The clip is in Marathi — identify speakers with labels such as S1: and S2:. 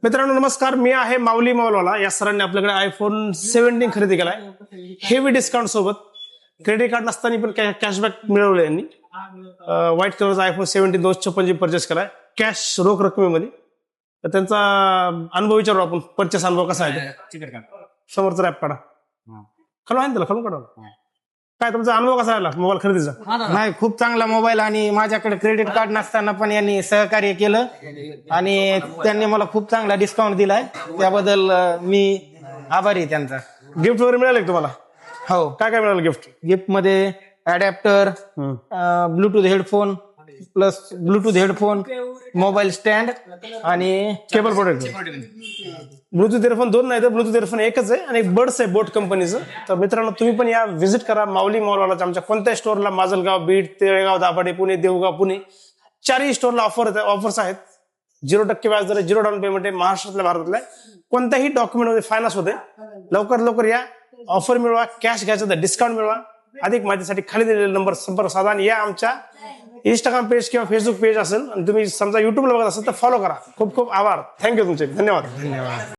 S1: मित्रांनो नमस्कार, मी आहे माऊली मॉलवाला. या सरांनी आपल्याकडे आयफोन 17 खरेदी केलाय हेवी डिस्काउंट सोबत. क्रेडिट कार्ड नसताना पण कॅशबॅक मिळवलं यांनी. व्हाईट कलरचा आयफोन 17 256 परचेस केलाय कॅश रोख रकमेमध्ये. तर त्यांचा अनुभव विचारू आपण. परचेस अनुभव कसा आहे ते. समोरचा रॅप काढा, खालून आहे त्याला, खालून काढा. काय तुमचा अनुभव कसा आला मोबाईल खरेदीचा?
S2: नाही, खूप चांगला मोबाईल. आणि माझ्याकडे क्रेडिट कार्ड नसताना पण यांनी सहकार्य केलं आणि त्यांनी मला खूप चांगला डिस्काउंट दिलाय. त्याबद्दल मी आभारी आहे त्यांचा.
S1: गिफ्ट वगैरे मिळाले का तुम्हाला?
S2: हो,
S1: काय काय मिळालं गिफ्ट?
S2: गिफ्ट मध्ये adapter, Bluetooth headphone plus Bluetooth headphone, mobile stand आणि
S1: केबल प्रोटेक्टर. ब्लूटूथ इयरफोन 2 नाही तर ब्लूटूथ इयरफोन एकच आहे आणि एक बड्स आहे बोट कंपनीचं. तर मित्रांनो तुम्ही पण या व्हिजिट करा माऊली मॉलवालाच्या. आमच्या कोणत्याही स्टोअरला, माजलगाव, बीड, तळेगाव, दाभाडे, पुणे, देवगाव, पुणे, चारही स्टोअरला ऑफर्स आहेत. 0% व्याज दर, 0 डाऊन पेमेंट आहे. महाराष्ट्रातल्या, भारतातल्या कोणत्याही डॉक्युमेंटमध्ये फायनान्स होते. लवकर या, ऑफर मिळवा, कॅश घ्यायचं तर डिस्काउंट मिळवा. अधिक माहितीसाठी खाली दिलेला नंबर संपर्क साधा आणि या आमच्या इंस्टाग्राम पेज किंवा फेसबुक पेज असेल आणि तुम्ही समजा युट्यूबला बघत असेल तर फॉलो करा. खूप खूप आभार. थँक्यू तुमचे. धन्यवाद.